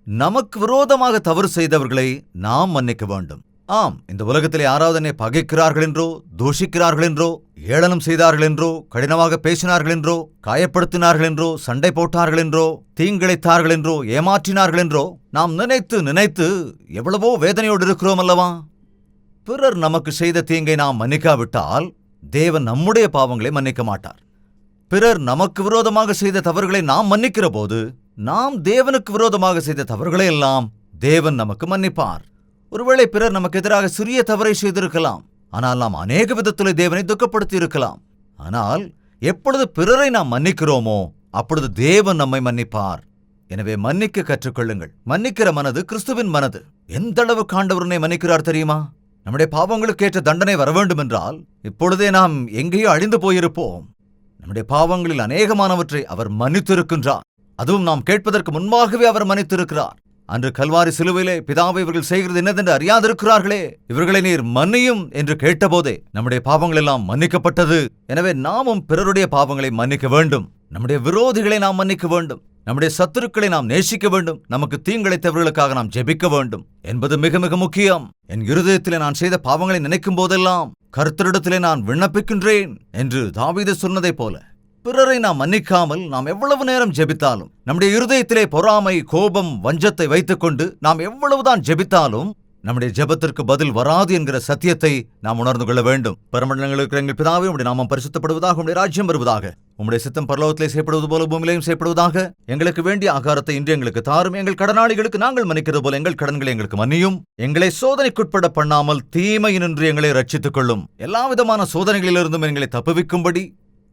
நமக்கு விரோதமாக தவறு செய்தவர்களை நாம் மன்னிக்க வேண்டும். ஆம், இந்த உலகத்திலே யாராவது என்னை பகைக்கிறார்கள் என்றோ, தூஷிக்கிறார்கள் என்றோ, ஏளனம் செய்தார்கள் என்றோ, கடினமாக பேசினார்கள் என்றோ, காயப்படுத்தினார்கள் என்றோ, சண்டை போட்டார்கள் என்றோ, தீங்கிழைத்தார்கள் என்றோ, ஏமாற்றினார்கள் என்றோ நாம் நினைத்து நினைத்து எவ்வளவோ வேதனையோடு இருக்கிறோம் அல்லவா? பிறர் நமக்கு செய்த தீங்கை நாம் மன்னிக்காவிட்டால் தேவன் நம்முடைய பாவங்களை மன்னிக்க மாட்டார். பிறர் நமக்கு விரோதமாக செய்த தவறுகளை நாம் மன்னிக்கிற போது நாம் தேவனுக்கு விரோதமாக செய்த தவறுகளை எல்லாம் தேவன் நமக்கு மன்னிப்பார். ஒருவேளை பிறர் நமக்கு எதிராக சிறிய தவறை செய்திருக்கலாம், ஆனால் நாம் அநேக விதத்திலே தேவனை துக்கப்படுத்தி இருக்கலாம். ஆனால் எப்பொழுது பிறரை நாம் மன்னிக்கிறோமோ அப்பொழுது தேவன் நம்மை மன்னிப்பார். எனவே மன்னிக்க கற்றுக்கொள்ளுங்கள். மன்னிக்கிற மனது கிறிஸ்துவின் மனது. எந்த அளவுக்கு ஆண்டவரை மன்னிக்கிறார் தெரியுமா? நம்முடைய பாவங்களுக்கேற்ற தண்டனை வர வேண்டும் என்றால் இப்பொழுதே நாம் எங்கேயோ அழிந்து போயிருப்போம். நம்முடைய பாவங்களில் அநேகமானவற்றை அவர் மன்னித்திருக்கின்றார். அதுவும் நாம் கேட்பதற்கு முன்பாகவே அவர் மன்னித்திருக்கிறார். அன்று கல்வாரி சிலுவையிலே, பிதாவை இவர்கள் செய்கிறது என்னதென்று அறியாதிருக்கிறார்களே, இவர்களை நீர் மன்னியும் என்று கேட்டபோதே நம்முடைய பாவங்கள் எல்லாம் மன்னிக்கப்பட்டது. எனவே நாமும் பிறருடைய பாவங்களை மன்னிக்க வேண்டும். நம்முடைய விரோதிகளை நாம் மன்னிக்க வேண்டும். நம்முடைய சத்துருக்களை நாம் நேசிக்க வேண்டும். நமக்கு தீங்கிழைத்தவர்களுக்காக நாம் ஜெபிக்க வேண்டும் என்பது மிக மிக முக்கியம். என் இருதயத்திலே நான் செய்த பாவங்களை நினைக்கும் போதெல்லாம் கர்த்தரிடத்திலே நான் விண்ணப்பிக்கின்றேன் என்று தாவீது சொன்னதைப் போல பிறரை நாம் மன்னிக்காமல் நாம் எவ்வளவு நேரம் ஜெபித்தாலும், நம்முடைய இருதயத்திலே பொறாமை, கோபம், வஞ்சத்தை வைத்துக்கொண்டு நாம் எவ்வளவுதான் ஜெபித்தாலும் நம்முடைய ஜெபத்திற்கு பதில் வராது என்கிற சத்தியத்தை நாம் உணர்ந்து கொள்ள வேண்டும். பரமண்டலங்களுக்கு எங்கள் பிதாவே, உம்முடைய நாமம் பரிசுத்தப்படுவதாக, உம்முடைய ராஜ்யம் வருவதாக, உம்முடைய சித்தம் பரலோகத்திலே செய்யப்படுவது போல பூமியிலேயும் செய்யப்படுவதாக. எங்களுக்கு வேண்டிய ஆகாரத்தை இன்று எங்களுக்கு தாரும். எங்கள் கடனாளிகளுக்கு நாங்கள் மன்னிக்கிறது போல எங்கள் கடன்களை எங்களுக்கு மன்னியும். எங்களை சோதனைக்குட்பட பண்ணாமல் தீமையினின்று எங்களை ரட்சித்துக் கொள்ளும். எல்லாவிதமான சோதனைகளிலிருந்தும் எங்களை தப்புவிக்கும்படி,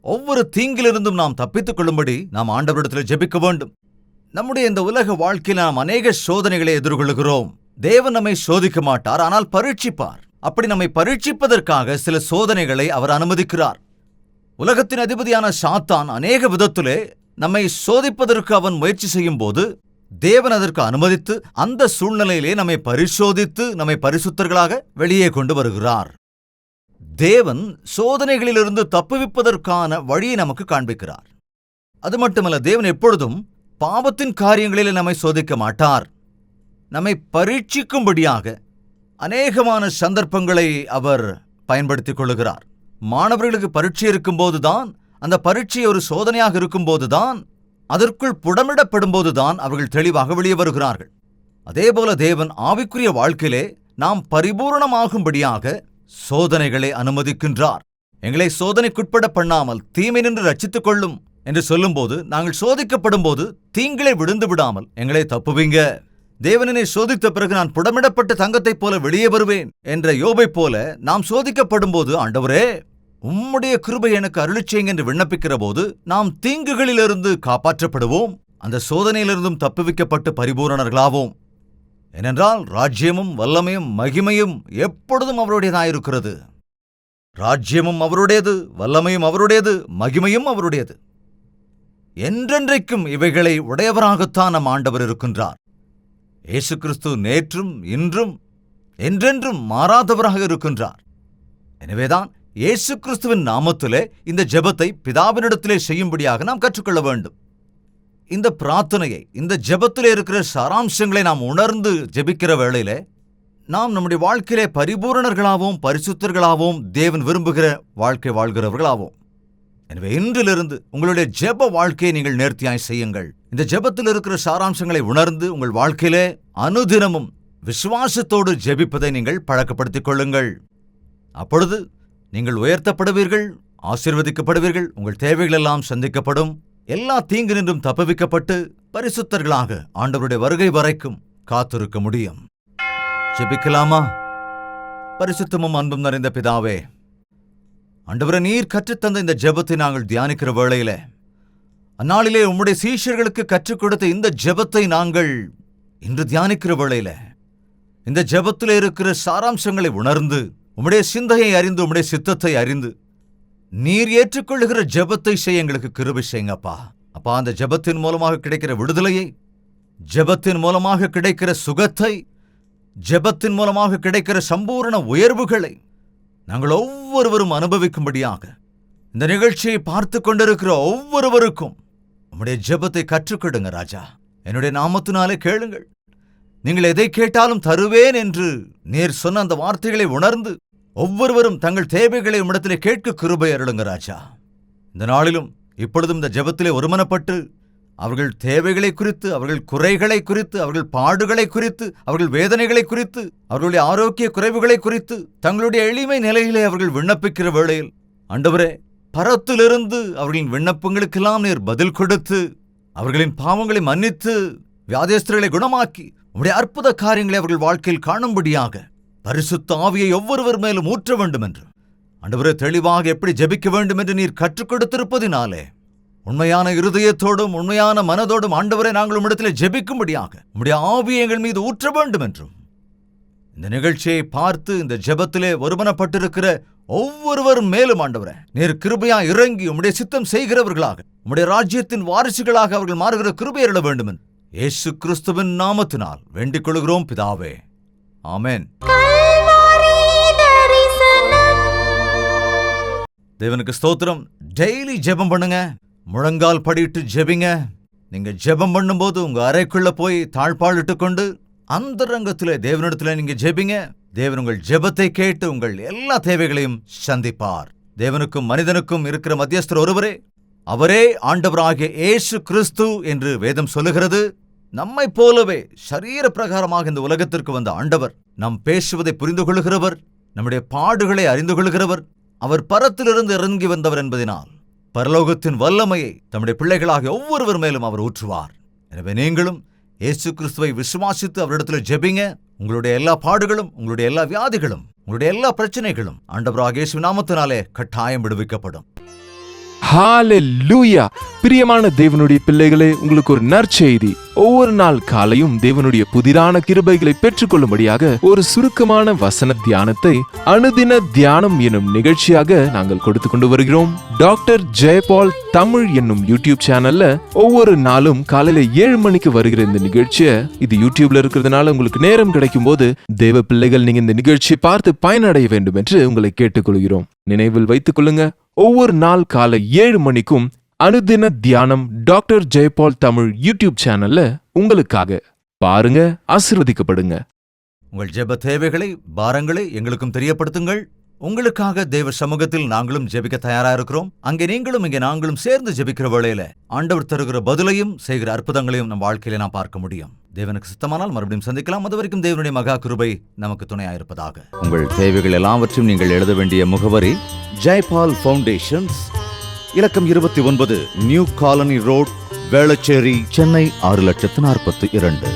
ஒவ்வொரு தீங்கிலிருந்தும் நாம் தப்பித்துக் கொள்ளும்படி நாம் ஆண்டவரிடத்தில் ஜெபிக்க வேண்டும். நம்முடைய இந்த உலக வாழ்க்கையில் நாம் அநேக சோதனைகளை எதிர்கொள்கிறோம். தேவன் நம்மை சோதிக்க மாட்டார், ஆனால் பரீட்சிப்பார். அப்படி நம்மை பரீட்சிப்பதற்காக சில சோதனைகளை அவர் அனுமதிக்கிறார். உலகத்தின் அதிபதியான சாத்தான் அநேக விதத்திலே நம்மை சோதிப்பதற்கு அவன் முயற்சி செய்யும் போது தேவன் அதற்கு அனுமதித்து அந்த சூழ்நிலையிலே நம்மை பரிசோதித்து நம்மை பரிசுத்தர்களாக வெளியே கொண்டு வருகிறார். தேவன் சோதனைகளிலிருந்து தப்புவிப்பதற்கான வழியை நமக்கு காண்பிக்கிறார். அது மட்டுமல்ல, தேவன் எப்பொழுதும் பாவத்தின் காரியங்களிலே நம்மை சோதிக்க மாட்டார். நம்மை பரீட்சிக்கும்படியாக அநேகமான சந்தர்ப்பங்களை அவர் பயன்படுத்திக் கொள்ளுகிறார். மாணவர்களுக்கு பரீட்சை இருக்கும்போதுதான், அந்த பரீட்சை ஒரு சோதனையாக இருக்கும்போதுதான், அதற்குள் புடமிடப்படும்போதுதான் அவர்கள் தெளிவாக வெளியே வருகிறார்கள். அதேபோல தேவன் ஆவிக்குரிய வாழ்க்கையிலே நாம் பரிபூரணமாகும்படியாக சோதனைகளை அனுமதிக்கின்றார். எங்களை சோதனைக்குட்பட பண்ணாமல் தீமை நின்று ரட்சித்துக் கொள்ளும் என்று சொல்லும்போது, நாங்கள் சோதிக்கப்படும் போது தீங்களை விழுந்து விடாமல் எங்களை தப்புவீங்க. தேவனை சோதித்த பிறகு நான் புடமிடப்பட்ட தங்கத்தைப் போல வெளியே வருவேன் என்ற யோபைப் போல நாம் சோதிக்கப்படும் போது, ஆண்டவரே உம்முடைய கிருபை எனக்கு அருளிச் செய்யுங்க என்று விண்ணப்பிக்கிற போது நாம் தீங்குகளிலிருந்து காப்பாற்றப்படுவோம். அந்த சோதனையிலிருந்தும் தப்புவிக்கப்பட்டு பரிபூரணர்களாவோம். ஏனென்றால் ராஜ்யமும் வல்லமையும் மகிமையும் எப்பொழுதும் அவருடையதாயிருக்கிறது. ராஜ்யமும் அவருடையது, வல்லமையும் அவருடையது, மகிமையும் அவருடையது. என்றென்றைக்கும் இவைகளை உடையவராகத்தான் நம் ஆண்டவர் இருக்கின்றார். இயேசு கிறிஸ்து நேற்றும் இன்றும் என்றென்றும் மாறாதவராக இருக்கின்றார். எனவேதான் இயேசு கிறிஸ்துவின் நாமத்திலே இந்த ஜெபத்தை பிதாவினிடத்திலே செய்யும்படியாக நாம் கற்றுக்கொள்ள வேண்டும். இந்த பிரார்த்தனையை, இந்த ஜெபத்திலே இருக்கிற சாராம்சங்களை நாம் உணர்ந்து ஜெபிக்கிற வேளையிலே நாம் நம்முடைய வாழ்க்கையிலே பரிபூரணர்களாகவும் பரிசுத்தர்களாகவும் தேவன் விரும்புகிற வாழ்க்கை வாழ்கிறவர்களாகவும். எனவே இன்றிலிருந்து உங்களுடைய ஜெப வாழ்க்கையை நீங்கள் நேர்த்தியாய் செய்யுங்கள். இந்த ஜெபத்தில் இருக்கிற சாராம்சங்களை உணர்ந்து உங்கள் வாழ்க்கையிலே அனுதினமும் விசுவாசத்தோடு ஜெபிப்பதை நீங்கள் பழக்கப்படுத்திக் கொள்ளுங்கள். அப்பொழுது நீங்கள் உயர்த்தப்படுவீர்கள், ஆசீர்வதிக்கப்படுவீர்கள், உங்கள் தேவைகள் எல்லாம் சந்திக்கப்படும், எல்லா தீங்கு நின்றும் தப்புவிக்கப்பட்டு பரிசுத்தர்களாக ஆண்டவருடைய வருகை வரைக்கும் காத்திருக்க முடியும். ஜெபிக்கலாமா? பரிசுத்தமும் அன்பும் நிறைந்த பிதாவே, ஆண்டவரே, நீர் கற்றுத்தந்த இந்த ஜெபத்தை நாங்கள் தியானிக்கிற வேளையில அந்நாளிலே உம்முடைய சீஷர்களுக்கு கற்றுக் கொடுத்த இந்த ஜெபத்தை நாங்கள் இன்று தியானிக்கிற வேளையில இந்த ஜெபத்திலே இருக்கிற சாராம்சங்களை உணர்ந்து உம்முடைய சிந்தையை அறிந்து உம்முடைய சித்தத்தை அறிந்து நீர் ஏற்றுக்கொள்ளுகிற ஜெபத்தை செய்ய எங்களுக்கு கிருபை செய்யுங்கப்பா. அப்பா, அந்த ஜெபத்தின் மூலமாக கிடைக்கிற விடுதலையை, ஜெபத்தின் மூலமாக கிடைக்கிற சுகத்தை, ஜெபத்தின் மூலமாக கிடைக்கிற சம்பூர்ண உயர்வுகளை நாங்கள் ஒவ்வொருவரும் அனுபவிக்கும்படியாக இந்த நிகழ்ச்சியை பார்த்து கொண்டிருக்கிற ஒவ்வொருவருக்கும் உம்முடைய ஜெபத்தை கற்றுக்கொடுங்க ராஜா. என்னுடைய நாமத்தினாலே கேளுங்கள். நீங்கள் எதை கேட்டாலும் தருவேன் என்று நீர் சொன்ன அந்த வார்த்தைகளை உணர்ந்து ஒவ்வொருவரும் தங்கள் தேவைகளை உம்மிடத்திலே கேட்க கிருபை அருளுங்க ராஜா. இந்த நாளிலும் இப்பொழுதும் இந்த ஜெபத்திலே ஒருமனப்பட்டு அவர்கள் தேவைகளை குறித்து, அவர்கள் குறைகளை குறித்து, அவர்கள் பாடுகளை குறித்து, அவர்கள் வேதனைகளை குறித்து, அவர்களுடைய ஆரோக்கிய குறைவுகளை குறித்து தங்களுடைய எளிமை நிலையிலே அவர்கள் விண்ணப்பிக்கிற வேளையில் ஆண்டவரே, பரத்திலிருந்து அவர்களின் விண்ணப்பங்களுக்கெல்லாம் நீர் பதில் கொடுத்து அவர்களின் பாவங்களை மன்னித்து வியாதியஸ்தர்களை குணமாக்கி உம்முடைய அற்புத காரியங்களை அவர்கள் வாழ்க்கையில் காணும்படியாக பரிசுத்த ஆவியை ஒவ்வொருவர் மேலும் ஊற்ற வேண்டும் என்று ஆண்டவரே, தெளிவாக எப்படி ஜெபிக்க வேண்டும் என்று நீர் கற்றுக் கொடுத்திருப்பதினாலே உண்மையான இருதயத்தோடும் உண்மையான மனதோடும் ஆண்டவரை நாங்கள் உம்மிடத்தில் ஜெபிக்கும்படியாக உம்முடைய ஆவியை எங்கள் மீது ஊற்ற வேண்டும் என்றும் இந்த நிகழ்ச்சியை பார்த்து இந்த ஜெபத்திலே ஒருமனப்பட்டிருக்கிற ஒவ்வொருவரும் மேலும் ஆண்டவரே, நீர் கிருபையா இறங்கி உம்முடைய சித்தம் செய்கிறவர்களாக உம்முடைய ராஜ்யத்தின் வாரிசுகளாக அவர்கள் மாறுகிற கிருபை அருள வேண்டும் என்று இயேசு கிறிஸ்துவின் நாமத்தினால் வேண்டிக் கொள்கிறோம் பிதாவே. ஆமென். தேவனுக்கு ஸ்தோத்திரம். டெய்லி ஜெபம் பண்ணுங்க. முழங்கால் படிட்டு ஜெபிங்க. நீங்க ஜெபம் பண்ணும்போது உங்க அறைக்குள்ள போய் தாழ்பாளிட்டு கொண்டு அந்தரங்கத்திலே தேவனிடத்திலே நீங்க ஜெபிங்க. தேவன் உங்கள் ஜெபத்தை கேட்டு உங்கள் எல்லா தேவைகளையும் சந்திப்பார். தேவனுக்கும் மனிதனுக்கும் இருக்கிற மத்தியஸ்தர் ஒருவரே, அவரே ஆண்டவராகிய இயேசு கிறிஸ்து என்று வேதம் சொல்லுகிறது. நம்மை போலவே சரீர பிரகாரமாக இந்த உலகத்திற்கு வந்த ஆண்டவர், நாம் பேசுவதை புரிந்து கொள்கிறவர், நம்முடைய பாடுகளை அறிந்து கொள்கிறவர், அவர் பரத்திலிருந்து இறங்கி வந்தவர் என்பதனால் பரலோகத்தின் வல்லமையை தம்முடைய பிள்ளைகளாக ஒவ்வொருவர் மேலும் அவர் ஊற்றுவார். எனவே நீங்களும் இயேசு கிறிஸ்துவை விசுவாசித்து அவரிடத்தில் ஜெபிங்க. உங்களுடைய எல்லா பாடுகளும், உங்களுடைய எல்லா வியாதிகளும், உங்களுடைய எல்லா பிரச்சனைகளும் ஆண்டவராகிய இயேசு நாமத்தினாலே கட்டாயம் விடுவிக்கப்படும். ஹalleluya! பிரியமான தேவனுடைய பிள்ளைகளே, உங்களுக்கு ஒரு நற்செய்தி. ஒவ்வொரு நாள் காலையும் தேவனுடைய புதிரான கிருபைகளை பெற்றுக்கொள்ளும்படியாக ஒரு சுருக்கமான வசன தியானத்தை அனுதின தியானம் என்னும் நிகழ்ச்சியாக நாங்கள் கொடுத்து கொண்டு வருகிறோம். டாக்டர் ஜெயபால் தமிழ் என்னும் யூடியூப் சேனல்ல ஒவ்வொரு நாளும் காலையில 7 மணிக்கு வருகிற இந்த நிகழ்ச்சியை, இது யூடியூப்ல இருக்கிறதுனால உங்களுக்கு நேரம் கிடைக்கும் போது தேவ பிள்ளைகள் நீங்க இந்த நிகழ்ச்சியை பார்த்து பயனடைய வேண்டும் என்று உங்களை கேட்டுக்கொள்கிறோம். நினைவில் வைத்துக் கொள்ளுங்க, ஒவ்வொரு நாள் காலை 7 மணிக்கும் அனுதின தியானம் டாக்டர் ஜெயபால் தமிழ் யூடியூப் சேனல்ல உங்களுக்காக பாருங்க, ஆசீர்வதிக்கப்படுங்க. உங்கள் ஜெப தேவைகளை, பாரங்களை எங்களுக்கும் தெரியப்படுத்துங்கள். உங்களுக்காக தேவ சமூகத்தில் நாங்களும் ஜெபிக்க தயாரா இருக்கிறோம். அங்கே நீங்களும் இங்கே நாங்களும் சேர்ந்து ஜெபிக்கிற வேளையில ஆண்டவர் தருகிற பதிலையும் செய்கிற அற்புதங்களையும் நம் வாழ்க்கையில நாம் பார்க்க முடியும். தேவனுக்கு சித்தமானால் மறுபடியும் சந்திக்கலாம். அது வரைக்கும் தேவனுடைய மகா கிருபை நமக்கு துணையாயிருப்பதாக. உங்கள் தேவைகள் எல்லாவற்றையும் நீங்கள் எழுத வேண்டிய முகவரி ஜெயபால் ஃபவுண்டேஷன்ஸ், இலக்கம் 29, new colony road, Velachery, Chennai 6,42,00,000.